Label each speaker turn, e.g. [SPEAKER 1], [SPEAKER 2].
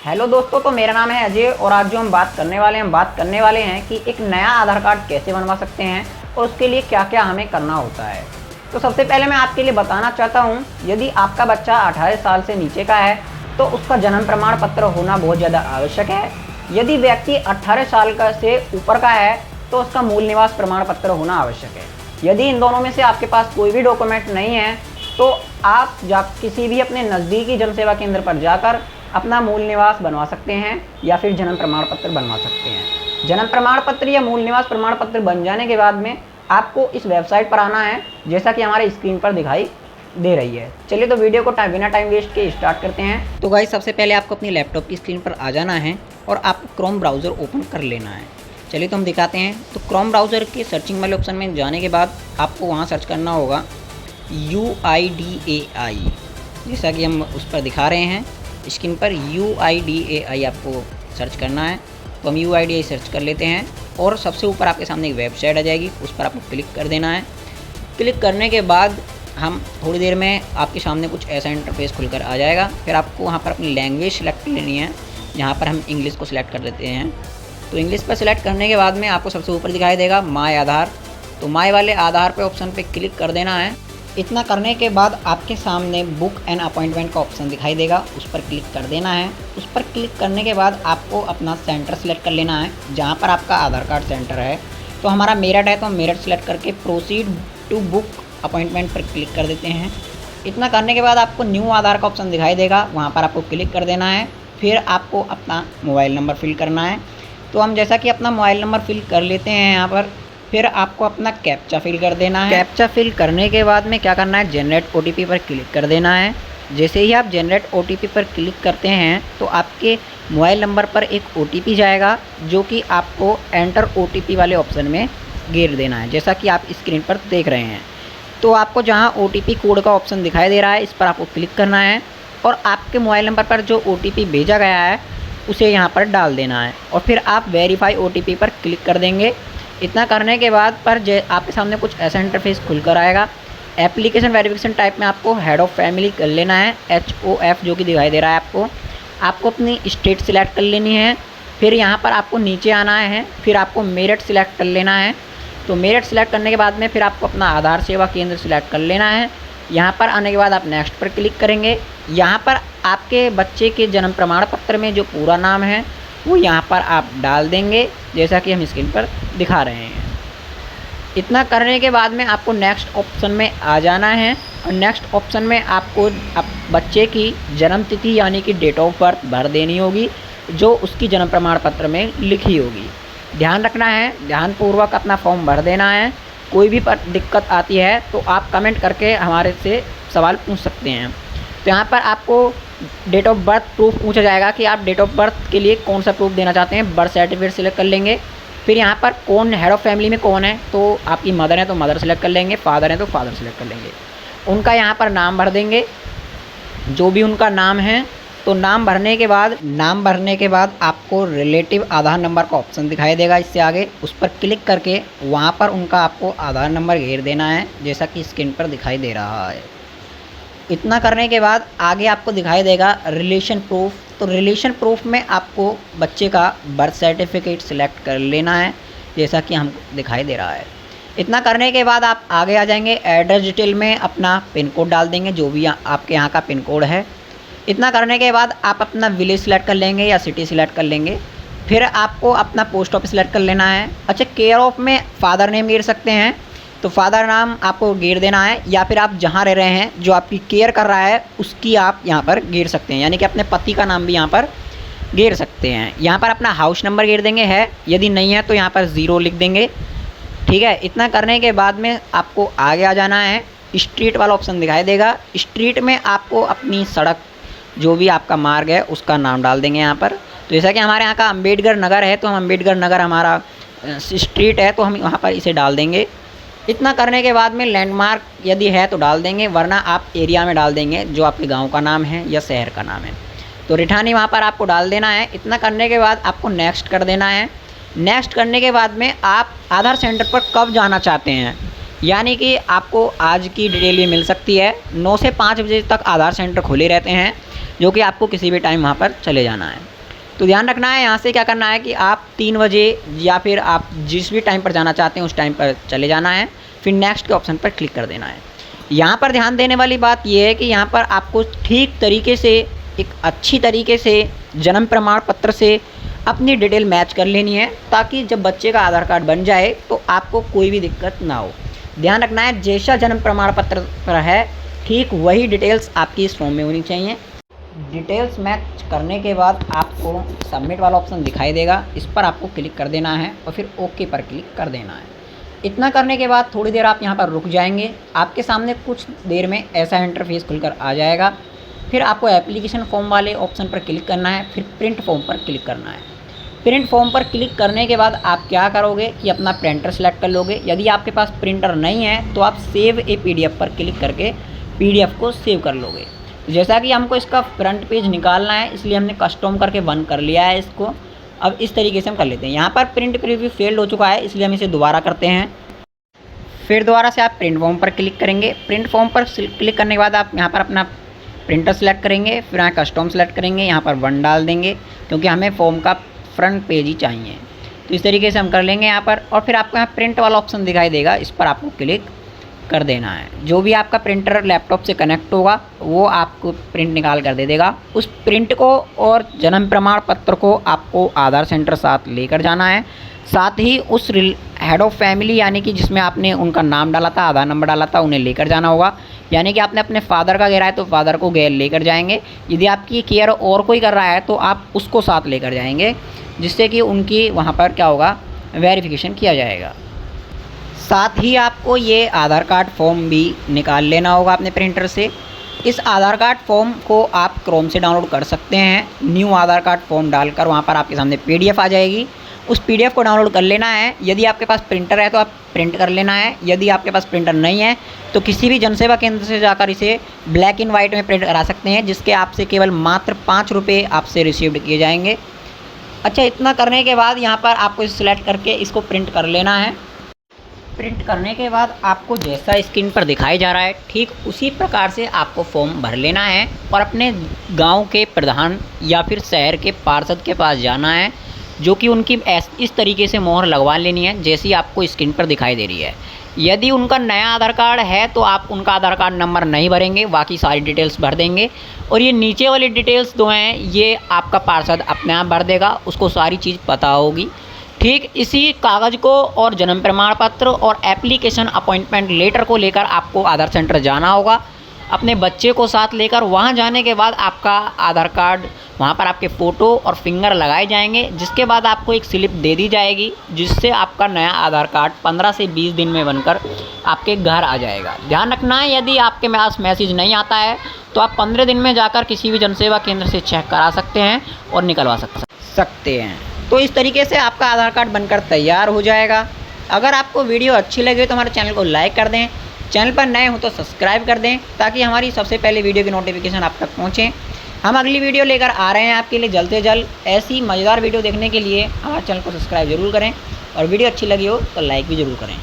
[SPEAKER 1] Hello दोस्तों, तो मेरा नाम है अजय और आज जो हम बात करने वाले हैं कि एक नया आधार कार्ड कैसे बनवा सकते हैं और उसके लिए क्या क्या हमें करना होता है। तो सबसे पहले मैं आपके लिए बताना चाहता हूँ, यदि आपका बच्चा 18 साल से नीचे का है तो उसका जन्म प्रमाण पत्र होना बहुत ज़्यादा आवश्यक है। यदि व्यक्ति 18 साल का से ऊपर का है तो उसका मूल निवास प्रमाण पत्र होना आवश्यक है। यदि इन दोनों में से आपके पास कोई भी डॉक्यूमेंट नहीं है तो आप किसी भी अपने नज़दीकी जनसेवा केंद्र पर जाकर अपना मूल निवास बनवा सकते हैं या फिर जन्म प्रमाण पत्र बनवा सकते हैं। जन्म प्रमाण पत्र या मूल निवास प्रमाण पत्र बन जाने के बाद में आपको इस वेबसाइट पर आना है, जैसा कि हमारे स्क्रीन पर दिखाई दे रही है। चलिए तो वीडियो को बिना टाइम वेस्ट के स्टार्ट करते हैं। तो गाइस, सबसे पहले आपको अपनी लैपटॉप की स्क्रीन पर आ जाना है और आपको क्रोम ब्राउज़र ओपन कर लेना है। चलिए तो हम दिखाते हैं। तो क्रोम ब्राउज़र के सर्चिंग वाले ऑप्शन में जाने के बाद आपको वहाँ सर्च करना होगा UIDAI, जैसा कि हम उस पर दिखा रहे हैं स्क्रीन पर। UIDAI आपको सर्च करना है। तो हम UIDAI सर्च कर लेते हैं और सबसे ऊपर आपके सामने एक वेबसाइट आ जाएगी, उस पर आपको क्लिक कर देना है। क्लिक करने के बाद हम थोड़ी देर में आपके सामने कुछ ऐसा इंटरफेस खुलकर आ जाएगा। फिर आपको वहाँ पर अपनी लैंग्वेज सेलेक्ट लेनी है, जहाँ पर हम इंग्लिश को सिलेक्ट कर देते हैं। तो इंग्लिश पर सिलेक्ट करने के बाद में आपको सबसे ऊपर दिखाई देगा माय आधार। तो माय वाले आधार पे ऑप्शन पे क्लिक कर देना है। इतना करने के बाद आपके सामने बुक एंड अपॉइंटमेंट का ऑप्शन दिखाई देगा, उस पर क्लिक कर देना है। उस पर क्लिक करने के बाद आपको अपना सेंटर सेलेक्ट कर लेना है, जहाँ पर आपका आधार कार्ड सेंटर है। तो हमारा मेरठ है, तो हम मेरठ सेलेक्ट करके प्रोसीड टू बुक अपॉइंटमेंट पर क्लिक कर देते हैं। इतना करने के बाद आपको न्यू आधार का ऑप्शन दिखाई देगा, वहाँ पर आपको क्लिक कर देना है। फिर आपको अपना मोबाइल नंबर फिल करना है। तो हम जैसा कि अपना मोबाइल नंबर फिल कर लेते हैं यहाँ पर। फिर आपको अपना कैप्चा फिल कर देना है। कैप्चा फिल करने के बाद में क्या करना है, जनरेट OTP पर क्लिक कर देना है। जैसे ही आप जनरेट OTP पर क्लिक करते हैं तो आपके मोबाइल नंबर पर एक OTP जाएगा, जो कि आपको एंटर OTP वाले ऑप्शन में घेर देना है, जैसा कि आप स्क्रीन पर देख रहे हैं। तो आपको जहाँ OTP कोड का ऑप्शन दिखाई दे रहा है, इस पर आपको क्लिक करना है और आपके मोबाइल नंबर पर जो OTP भेजा गया है उसे यहाँ पर डाल देना है और फिर आप वेरीफाई OTP पर क्लिक कर देंगे। इतना करने के बाद आपके सामने कुछ ऐसा इंटरफेस खुलकर आएगा। एप्लीकेशन वेरिफिकेशन टाइप में आपको हेड ऑफ़ फैमिली कर लेना है, HOF जो कि दिखाई दे रहा है आपको अपनी स्टेट सिलेक्ट कर लेनी है। फिर यहाँ पर आपको नीचे आना है, फिर आपको मेरठ सिलेक्ट कर लेना है। तो मेरठ सिलेक्ट करने के बाद में फिर आपको अपना आधार सेवा केंद्र सिलेक्ट कर लेना है। यहाँ पर आने के बाद आप नेक्स्ट पर क्लिक करेंगे। यहाँ पर आपके बच्चे के जन्म प्रमाण पत्र में जो पूरा नाम है वो यहाँ पर आप डाल देंगे, जैसा कि हम स्क्रीन पर दिखा रहे हैं। इतना करने के बाद में आपको नेक्स्ट ऑप्शन में आ जाना है और नेक्स्ट ऑप्शन में आपको बच्चे की जन्म तिथि यानी कि डेट ऑफ बर्थ भर देनी होगी, जो उसकी जन्म प्रमाण पत्र में लिखी होगी। ध्यान रखना है, ध्यानपूर्वक अपना फॉर्म भर देना है। कोई भी दिक्कत आती है तो आप कमेंट करके हमारे से सवाल पूछ सकते हैं। तो यहाँ पर आपको डेट ऑफ बर्थ प्रूफ पूछा जाएगा कि आप डेट ऑफ बर्थ के लिए कौन सा प्रूफ देना चाहते हैं। बर्थ सर्टिफिकेट सिलेक्ट कर लेंगे। फिर यहाँ पर कौन हेड ऑफ़ फैमिली में कौन है, तो आपकी मदर है तो मदर सेलेक्ट कर लेंगे, फादर है तो फादर सेलेक्ट कर लेंगे। उनका यहाँ पर नाम भर देंगे, जो भी उनका नाम है। तो नाम भरने के बाद आपको रिलेटिव आधार नंबर का ऑप्शन दिखाई देगा इससे आगे, उस पर क्लिक करके वहाँ पर उनका आपको आधार नंबर घेर देना है, जैसा कि स्क्रीन पर दिखाई दे रहा है। इतना करने के बाद आगे आपको दिखाई देगा रिलेशन प्रूफ। तो रिलेशन प्रूफ में आपको बच्चे का बर्थ सर्टिफिकेट सिलेक्ट कर लेना है, जैसा कि हम दिखाई दे रहा है। इतना करने के बाद आप आगे आ जाएंगे। एड्रेस डिटेल में अपना पिन कोड डाल देंगे, जो भी आपके यहाँ का पिन कोड है। इतना करने के बाद आप अपना विलेज सिलेक्ट कर लेंगे या सिटी सिलेक्ट कर लेंगे। फिर आपको अपना पोस्ट ऑफिस सिलेक्ट कर लेना है। अच्छा, केयर ऑफ़ में फादर नेम घेर सकते हैं, तो फादर नाम आपको घेर देना है, या फिर आप जहाँ रह रहे हैं जो आपकी केयर कर रहा है उसकी आप यहाँ पर घेर सकते हैं, यानी कि अपने पति का नाम भी यहाँ पर घेर सकते हैं। यहाँ पर अपना हाउस नंबर घेर देंगे, है यदि नहीं है तो यहाँ पर 0 लिख देंगे। ठीक है। इतना करने के बाद में आपको आगे आ जाना है। स्ट्रीट वाला ऑप्शन दिखाई देगा। स्ट्रीट में आपको अपनी सड़क, जो भी आपका मार्ग है उसका नाम डाल देंगे यहाँ पर। तो जैसा कि हमारे यहाँ का अम्बेडकर नगर है, तो हम अम्बेडकर नगर हमारा स्ट्रीट है, तो हम वहाँ पर इसे डाल देंगे। इतना करने के बाद में लैंडमार्क यदि है तो डाल देंगे, वरना आप एरिया में डाल देंगे जो आपके गांव का नाम है या शहर का नाम है। तो रिठानी वहाँ पर आपको डाल देना है। इतना करने के बाद आपको नेक्स्ट कर देना है। नेक्स्ट करने के बाद में आप आधार सेंटर पर कब जाना चाहते हैं, यानी कि आपको आज की डिटेल भी मिल सकती है। 9 से 5 बजे तक आधार सेंटर खुले रहते हैं, जो कि आपको किसी भी टाइम वहाँ पर चले जाना है। तो ध्यान रखना है, यहाँ से क्या करना है कि आप 3 बजे या फिर आप जिस भी टाइम पर जाना चाहते हैं उस टाइम पर चले जाना है, फिर नेक्स्ट के ऑप्शन पर क्लिक कर देना है। यहाँ पर ध्यान देने वाली बात यह है कि यहाँ पर आपको ठीक तरीके से, एक अच्छी तरीके से जन्म प्रमाण पत्र से अपनी डिटेल मैच कर लेनी है, ताकि जब बच्चे का आधार कार्ड बन जाए तो आपको कोई भी दिक्कत ना हो। ध्यान रखना है, जैसा जन्म प्रमाण पत्र पर है ठीक वही डिटेल्स आपकी इस फॉर्म में होनी चाहिए। डिटेल्स मैच करने के बाद आपको सबमिट वाला ऑप्शन दिखाई देगा, इस पर आपको क्लिक कर देना है और फिर ओके पर क्लिक कर देना है। इतना करने के बाद थोड़ी देर आप यहाँ पर रुक जाएंगे, आपके सामने कुछ देर में ऐसा इंटरफेस खुलकर आ जाएगा। फिर आपको एप्लीकेशन फॉर्म वाले ऑप्शन पर क्लिक करना है, फिर प्रिंट फॉर्म पर क्लिक करना है। प्रिंट फॉर्म पर क्लिक करने के बाद आप क्या करोगे कि अपना प्रिंटर सेलेक्ट कर लोगे। यदि आपके पास प्रिंटर नहीं है तो आप सेव ए PDF पर क्लिक करके PDF को सेव कर लोगे। जैसा कि हमको इसका फ्रंट पेज निकालना है, इसलिए हमने कस्टम करके बंद कर लिया है इसको। अब इस तरीके से हम कर लेते हैं। यहाँ पर प्रिंट प्रीव्यू फेल्ड हो चुका है, इसलिए हम इसे दोबारा करते हैं। फिर दोबारा से आप प्रिंट फॉर्म पर क्लिक करेंगे। प्रिंट फॉर्म पर क्लिक करने के बाद आप यहाँ पर अपना प्रिंटर सेलेक्ट करेंगे, फिर यहाँ कस्टम सेलेक्ट करेंगे, यहाँ पर 1 डाल देंगे क्योंकि हमें फॉर्म का फ्रंट पेज ही चाहिए। तो इस तरीके से हम कर लेंगे यहाँ पर। और फिर आपको यहाँ प्रिंट वाला ऑप्शन दिखाई देगा, इस पर आपको क्लिक कर देना है। जो भी आपका प्रिंटर लैपटॉप से कनेक्ट होगा वो आपको प्रिंट निकाल कर दे देगा। उस प्रिंट को और जन्म प्रमाण पत्र को आपको आधार सेंटर साथ लेकर जाना है। साथ ही उस हेड ऑफ़ फैमिली यानी कि जिसमें आपने उनका नाम डाला था, आधार नंबर डाला था, उन्हें लेकर जाना होगा। यानी कि आपने अपने फादर का गिरा है तो फादर को गैर लेकर जाएंगे। यदि आपकी केयर और कोई कर रहा है तो आप उसको साथ लेकर जाएंगे, जिससे कि उनकी वहाँ पर क्या होगा, वेरिफिकेशन किया जाएगा। साथ ही आपको ये आधार कार्ड फॉर्म भी निकाल लेना होगा अपने प्रिंटर से। इस आधार कार्ड फॉर्म को आप क्रोम से डाउनलोड कर सकते हैं। न्यू आधार कार्ड फॉर्म डालकर वहाँ पर आपके सामने PDF आ जाएगी, उस PDF को डाउनलोड कर लेना है। यदि आपके पास प्रिंटर है तो आप प्रिंट कर लेना है। यदि आपके पास प्रिंटर नहीं है तो किसी भी जनसेवा केंद्र से जाकर इसे ब्लैक एंड वाइट में प्रिंट करा सकते हैं, जिसके आपसे केवल मात्र 5 रुपये आपसे रिसीव्ड किए जाएंगे। अच्छा, इतना करने के बाद यहाँ पर आपको सिलेक्ट करके इसको प्रिंट कर लेना है। प्रिंट करने के बाद आपको जैसा स्क्रीन पर दिखाई जा रहा है ठीक उसी प्रकार से आपको फॉर्म भर लेना है और अपने गांव के प्रधान या फिर शहर के पार्षद के पास जाना है, जो कि उनकी इस तरीके से मोहर लगवा लेनी है जैसी आपको स्क्रीन पर दिखाई दे रही है। यदि उनका नया आधार कार्ड है तो आप उनका आधार कार्ड नंबर नहीं भरेंगे, बाकी सारी डिटेल्स भर देंगे। और ये नीचे वाली डिटेल्स जो हैं ये आपका पार्षद अपने आप भर देगा, उसको सारी चीज़ पता होगी। ठीक इसी कागज़ को और जन्म प्रमाण पत्र और एप्लीकेशन अपॉइंटमेंट लेटर को लेकर आपको आधार सेंटर जाना होगा, अपने बच्चे को साथ लेकर। वहां जाने के बाद आपका आधार कार्ड, वहां पर आपके फ़ोटो और फिंगर लगाए जाएंगे, जिसके बाद आपको एक स्लिप दे दी जाएगी, जिससे आपका नया आधार कार्ड 15 से 20 दिन में बनकर आपके घर आ जाएगा। ध्यान रखना है, यदि आपके पास मैसेज नहीं आता है तो आप 15 दिन में जाकर किसी भी जनसेवा केंद्र से चेक करा सकते हैं और निकलवा सकते हैं। तो इस तरीके से आपका आधार कार्ड बनकर तैयार हो जाएगा। अगर आपको वीडियो अच्छी लगे तो हमारे चैनल को लाइक कर दें, चैनल पर नए हो तो सब्सक्राइब कर दें, ताकि हमारी सबसे पहले वीडियो की नोटिफिकेशन आप तक पहुँचे। हम अगली वीडियो लेकर आ रहे हैं आपके लिए जल्द से जल्द। ऐसी मज़ेदार वीडियो देखने के लिए हमारे चैनल को सब्सक्राइब ज़रूर करें और वीडियो अच्छी लगी हो तो लाइक भी ज़रूर करें।